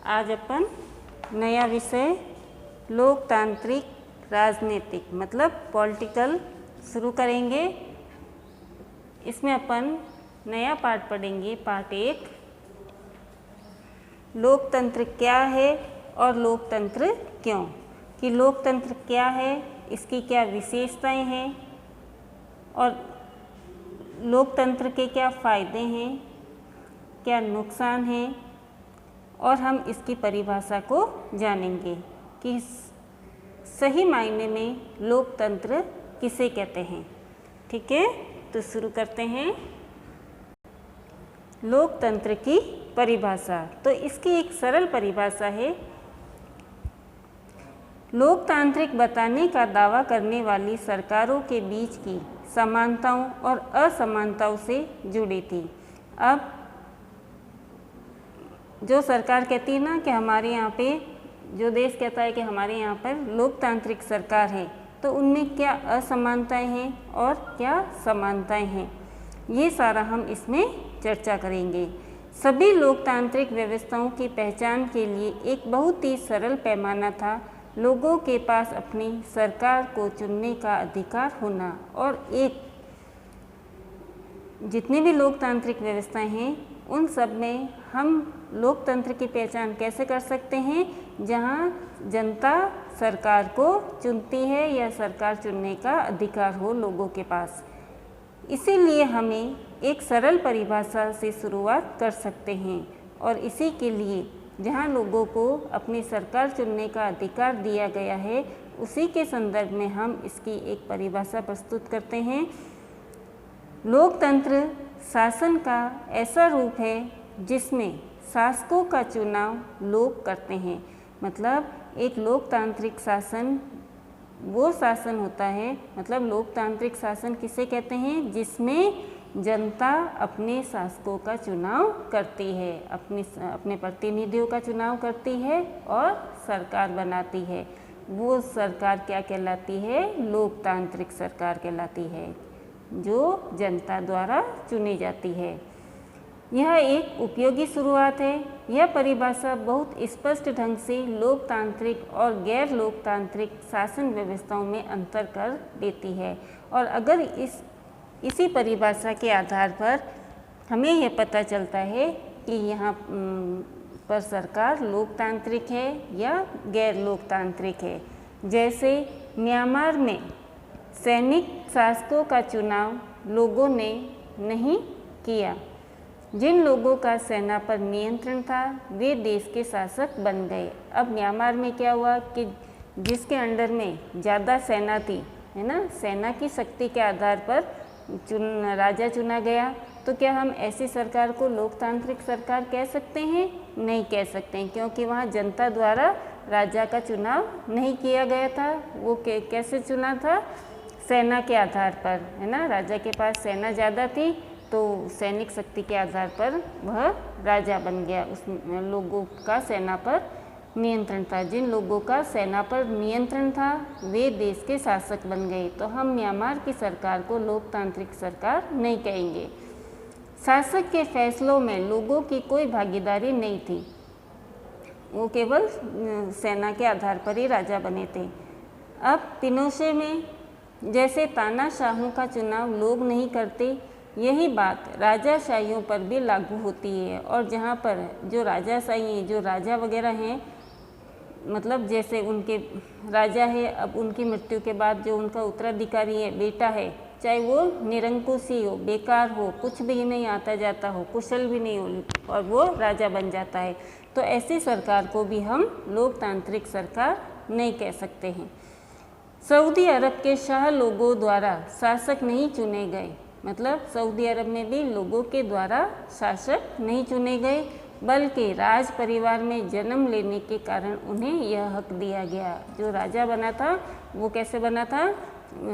आज अपन नया विषय लोकतांत्रिक राजनीतिक मतलब पॉलिटिकल शुरू करेंगे। इसमें अपन नया पाठ पढ़ेंगे। पाठ 1 लोकतंत्र क्या है और लोकतंत्र क्यों, कि लोकतंत्र क्या है, इसकी क्या विशेषताएं हैं और लोकतंत्र के क्या फ़ायदे हैं, क्या नुकसान हैं, और हम इसकी परिभाषा को जानेंगे कि सही मायने में लोकतंत्र किसे कहते हैं। ठीक है, तो शुरू करते हैं। लोकतंत्र की परिभाषा, तो इसकी एक सरल परिभाषा है, लोकतांत्रिक बताने का दावा करने वाली सरकारों के बीच की समानताओं और असमानताओं से जुड़ी थी। अब जो सरकार कहती है ना कि हमारे यहाँ पे, जो देश कहता है कि हमारे यहाँ पर लोकतांत्रिक सरकार है, तो उनमें क्या असमानताएं हैं और क्या समानताएं हैं, ये सारा हम इसमें चर्चा करेंगे। सभी लोकतांत्रिक व्यवस्थाओं की पहचान के लिए एक बहुत ही सरल पैमाना था, लोगों के पास अपनी सरकार को चुनने का अधिकार होना। और एक जितनी भी लोकतांत्रिक व्यवस्थाएं हैं उन सब में हम लोकतंत्र की पहचान कैसे कर सकते हैं, जहां जनता सरकार को चुनती है या सरकार चुनने का अधिकार हो लोगों के पास। इसीलिए हमें एक सरल परिभाषा से शुरुआत कर सकते हैं और इसी के लिए जहां लोगों को अपनी सरकार चुनने का अधिकार दिया गया है, उसी के संदर्भ में हम इसकी एक परिभाषा प्रस्तुत करते हैं। लोकतंत्र शासन का ऐसा रूप है जिसमें शासकों का चुनाव लोग करते हैं। मतलब एक लोकतांत्रिक शासन वो शासन होता है, मतलब लोकतांत्रिक शासन किसे कहते हैं, जिसमें जनता अपने शासकों का चुनाव करती है, अपने प्रतिनिधियों का चुनाव करती है और सरकार बनाती है। वो सरकार क्या कहलाती है, लोकतांत्रिक सरकार कहलाती है, जो जनता द्वारा चुनी जाती है। यह एक उपयोगी शुरुआत है। यह परिभाषा बहुत स्पष्ट ढंग से लोकतांत्रिक और गैर लोकतांत्रिक शासन व्यवस्थाओं में अंतर कर देती है। और अगर इसी परिभाषा के आधार पर हमें यह पता चलता है कि यहाँ पर सरकार लोकतांत्रिक है या गैर लोकतांत्रिक है। जैसे म्यांमार में सैनिक शासकों का चुनाव लोगों ने नहीं किया। जिन लोगों का सेना पर नियंत्रण था वे देश के शासक बन गए। अब म्यांमार में क्या हुआ कि जिसके अंडर में ज़्यादा सेना थी, है ना, सेना की शक्ति के आधार पर राजा चुना गया। तो क्या हम ऐसी सरकार को लोकतांत्रिक सरकार कह सकते हैं? नहीं कह सकते हैं, क्योंकि वहाँ जनता द्वारा राजा का चुनाव नहीं किया गया था। वो कैसे चुना था? सेना के आधार पर, है ना। राजा के पास सेना ज़्यादा थी तो सैनिक शक्ति के आधार पर वह राजा बन गया। उस लोगों का सेना पर नियंत्रण था। जिन लोगों का सेना पर नियंत्रण था वे देश के शासक बन गए। तो हम म्यांमार की सरकार को लोकतांत्रिक सरकार नहीं कहेंगे। शासक के फैसलों में लोगों की कोई भागीदारी नहीं थी, वो केवल सेना के आधार पर ही राजा बने थे। अब पिनोशे में जैसे तानाशाहों का चुनाव लोग नहीं करते, यही बात राजाशाहियों पर भी लागू होती है। और जहाँ पर जो राजाशाही, जो राजा वगैरह हैं, मतलब जैसे उनके राजा है, अब उनकी मृत्यु के बाद जो उनका उत्तराधिकारी है, बेटा है, चाहे वो निरंकुश ही हो, बेकार हो, कुछ भी नहीं आता जाता हो, कुशल भी नहीं हो, और वो राजा बन जाता है, तो ऐसी सरकार को भी हम लोकतांत्रिक सरकार नहीं कह सकते हैं। सऊदी अरब के शाह लोगों द्वारा शासक नहीं चुने गए, मतलब सऊदी अरब में भी लोगों के द्वारा शासक नहीं चुने गए, बल्कि राज परिवार में जन्म लेने के कारण उन्हें यह हक दिया गया। जो राजा बना था वो कैसे बना था?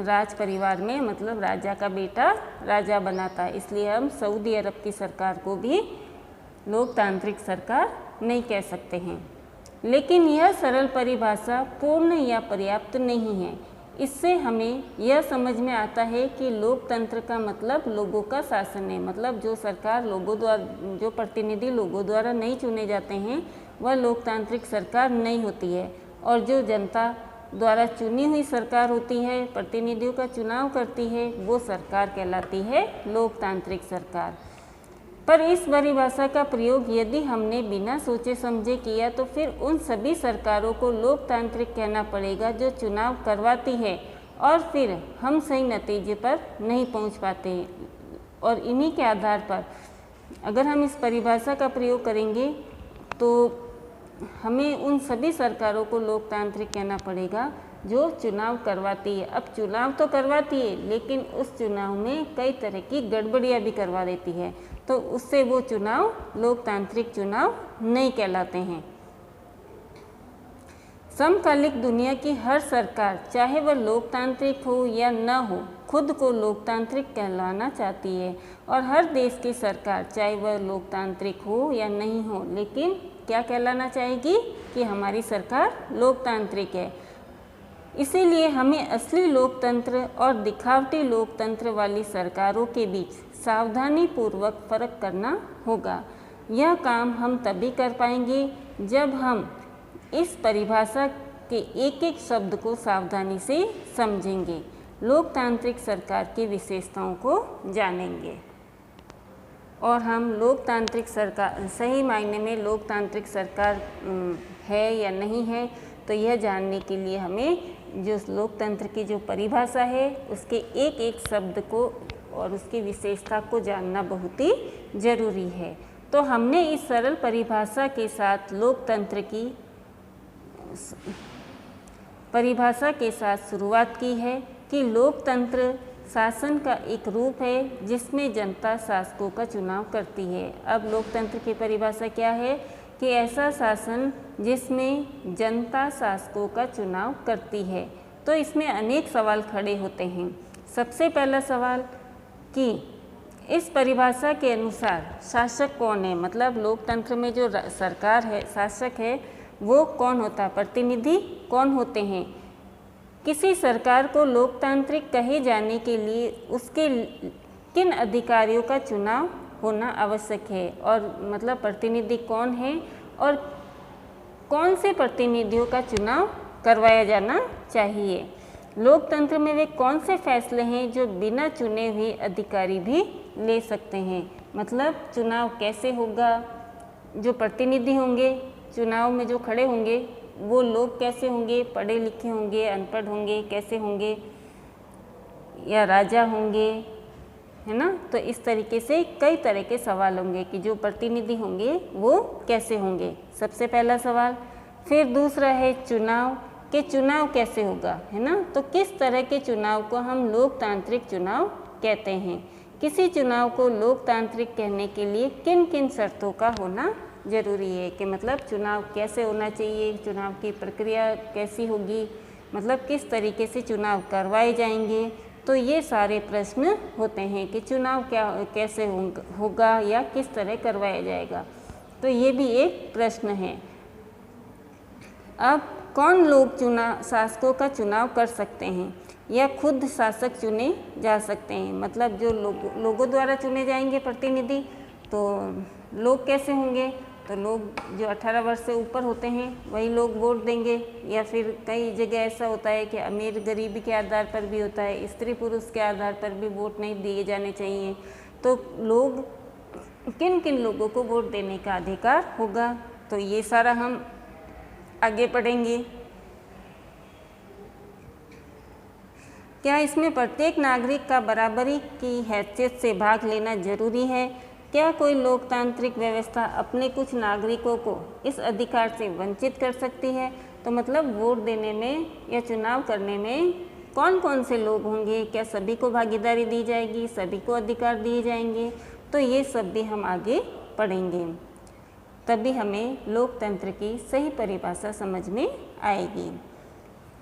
राज परिवार में, मतलब राजा का बेटा राजा बना था। इसलिए हम सऊदी अरब की सरकार को भी लोकतांत्रिक सरकार नहीं कह सकते हैं। लेकिन यह सरल परिभाषा पूर्ण या पर्याप्त नहीं है। इससे हमें यह समझ में आता है कि लोकतंत्र का मतलब लोगों का शासन है, मतलब जो सरकार लोगों द्वारा, जो प्रतिनिधि लोगों द्वारा नहीं चुने जाते हैं वह लोकतांत्रिक सरकार नहीं होती है। और जो जनता द्वारा चुनी हुई सरकार होती है, प्रतिनिधियों का चुनाव करती है, वो सरकार कहलाती है लोकतांत्रिक सरकार। पर इस परिभाषा का प्रयोग यदि हमने बिना सोचे समझे किया तो फिर उन सभी सरकारों को लोकतांत्रिक कहना पड़ेगा जो चुनाव करवाती है और फिर हम सही नतीजे पर नहीं पहुंच पाते। और इन्हीं के आधार पर अगर हम इस परिभाषा का प्रयोग करेंगे तो हमें उन सभी सरकारों को लोकतांत्रिक कहना पड़ेगा जो चुनाव करवाती है। अब चुनाव तो करवाती है लेकिन उस चुनाव में कई तरह की गड़बड़ियाँ भी करवा देती है, तो उससे वो चुनाव लोकतांत्रिक चुनाव नहीं कहलाते हैं। समकालिक दुनिया की हर सरकार, चाहे वह लोकतांत्रिक हो या न हो, खुद को लोकतांत्रिक कहलाना चाहती है। और हर देश की सरकार, चाहे वह लोकतांत्रिक हो या नहीं हो, लेकिन क्या कहलाना चाहेगी कि हमारी सरकार लोकतांत्रिक है। इसीलिए हमें असली लोकतंत्र और दिखावटी लोकतंत्र वाली सरकारों के बीच सावधानी पूर्वक फर्क करना होगा। यह काम हम तभी कर पाएंगे जब हम इस परिभाषा के एक एक शब्द को सावधानी से समझेंगे, लोकतांत्रिक सरकार की विशेषताओं को जानेंगे और हम लोकतांत्रिक सरकार, सही मायने में लोकतांत्रिक सरकार है या नहीं है, तो यह जानने के लिए हमें जो लोकतंत्र की जो परिभाषा है उसके एक एक शब्द को और उसकी विशेषता को जानना बहुत ही ज़रूरी है। तो हमने इस सरल परिभाषा के साथ लोकतंत्र की परिभाषा के साथ शुरुआत की है कि लोकतंत्र शासन का एक रूप है जिसमें जनता शासकों का चुनाव करती है। अब लोकतंत्र की परिभाषा क्या है कि ऐसा शासन जिसमें जनता शासकों का चुनाव करती है। तो इसमें अनेक सवाल खड़े होते हैं। सबसे पहला सवाल कि इस परिभाषा के अनुसार शासक कौन है, मतलब लोकतंत्र में जो सरकार है, शासक है, वो कौन होता है, प्रतिनिधि कौन होते हैं। किसी सरकार को लोकतांत्रिक कहे जाने के लिए उसके किन अधिकारियों का चुनाव होना आवश्यक है, और मतलब प्रतिनिधि कौन है और कौन से प्रतिनिधियों का चुनाव करवाया जाना चाहिए। लोकतंत्र में वे कौन से फैसले हैं जो बिना चुने हुए अधिकारी भी ले सकते हैं, मतलब चुनाव कैसे होगा, जो प्रतिनिधि होंगे चुनाव में जो खड़े होंगे वो लोग कैसे होंगे, पढ़े लिखे होंगे, अनपढ़ होंगे, कैसे होंगे, या राजा होंगे, है ना। तो इस तरीके से कई तरह के सवाल होंगे कि जो प्रतिनिधि होंगे वो कैसे होंगे, सबसे पहला सवाल। फिर दूसरा है चुनाव, कि चुनाव कैसे होगा, है ना। तो किस तरह के चुनाव को हम लोकतांत्रिक चुनाव कहते हैं। किसी चुनाव को लोकतांत्रिक कहने के लिए किन किन शर्तों का होना ज़रूरी है, कि मतलब चुनाव कैसे होना चाहिए, चुनाव की प्रक्रिया कैसी होगी, मतलब किस तरीके से चुनाव करवाए जाएंगे। तो ये सारे प्रश्न होते हैं कि चुनाव कैसे होगा या किस तरह करवाया जाएगा, तो ये भी एक प्रश्न है। अब कौन लोग शासकों का चुनाव कर सकते हैं या खुद शासक चुने जा सकते हैं, मतलब जो लोगों द्वारा चुने जाएंगे प्रतिनिधि, तो लोग कैसे होंगे, तो लोग जो 18 वर्ष से ऊपर होते हैं वही लोग वोट देंगे, या फिर कई जगह ऐसा होता है कि अमीर गरीबी के आधार पर भी होता है, स्त्री पुरुष के आधार पर भी वोट नहीं दिए जाने चाहिए। तो लोग किन किन लोगों को वोट देने का अधिकार होगा, तो ये सारा हम आगे पढ़ेंगे। क्या इसमें प्रत्येक नागरिक का बराबरी की हैसियत से भाग लेना जरूरी है। क्या कोई लोकतांत्रिक व्यवस्था अपने कुछ नागरिकों को इस अधिकार से वंचित कर सकती है। तो मतलब वोट देने में या चुनाव करने में कौन कौन से लोग होंगे, क्या सभी को भागीदारी दी जाएगी, सभी को अधिकार दिए जाएंगे, तो ये सब भी हम आगे पढ़ेंगे, तभी हमें लोकतंत्र की सही परिभाषा समझ में आएगी।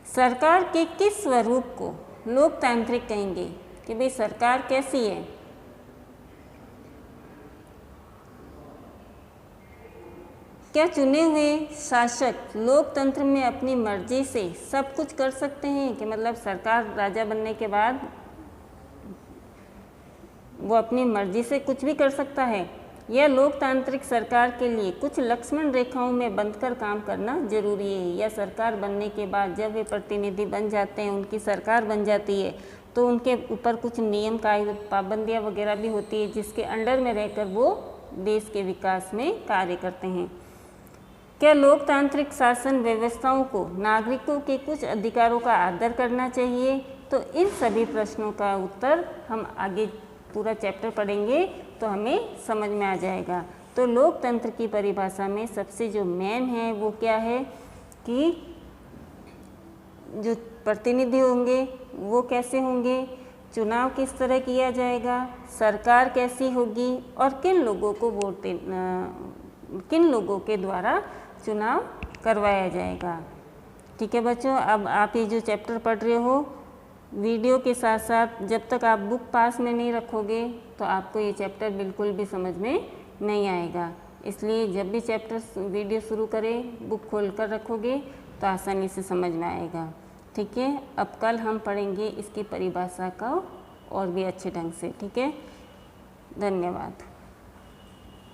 सरकार के किस स्वरूप को लोकतांत्रिक कहेंगे, कि भाई सरकार कैसी है। क्या चुने हुए शासक लोकतंत्र में अपनी मर्जी से सब कुछ कर सकते हैं, कि मतलब सरकार राजा बनने के बाद वो अपनी मर्जी से कुछ भी कर सकता है। यह लोकतांत्रिक सरकार के लिए कुछ लक्ष्मण रेखाओं में बंधकर काम करना जरूरी है। या सरकार बनने के बाद जब वे प्रतिनिधि बन जाते हैं, उनकी सरकार बन जाती है, तो उनके ऊपर कुछ नियम कायदे पाबंदियाँ वगैरह भी होती है, जिसके अंडर में रहकर वो देश के विकास में कार्य करते हैं। क्या लोकतांत्रिक शासन व्यवस्थाओं को नागरिकों के कुछ अधिकारों का आदर करना चाहिए? तो इन सभी प्रश्नों का उत्तर हम आगे पूरा चैप्टर पढ़ेंगे तो हमें समझ में आ जाएगा। तो लोकतंत्र की परिभाषा में सबसे जो मेन है वो क्या है कि जो प्रतिनिधि होंगे वो कैसे होंगे, चुनाव किस तरह किया जाएगा, सरकार कैसी होगी और किन लोगों के द्वारा चुनाव करवाया जाएगा। ठीक है बच्चों, अब आप ये जो चैप्टर पढ़ रहे हो वीडियो के साथ साथ जब तक आप बुक पास में नहीं रखोगे तो आपको ये चैप्टर बिल्कुल भी समझ में नहीं आएगा। इसलिए जब भी चैप्टर वीडियो शुरू करें बुक खोल कर रखोगे तो आसानी से समझ में आएगा। ठीक है, अब कल हम पढ़ेंगे इसकी परिभाषा का और भी अच्छे ढंग से। ठीक है, धन्यवाद।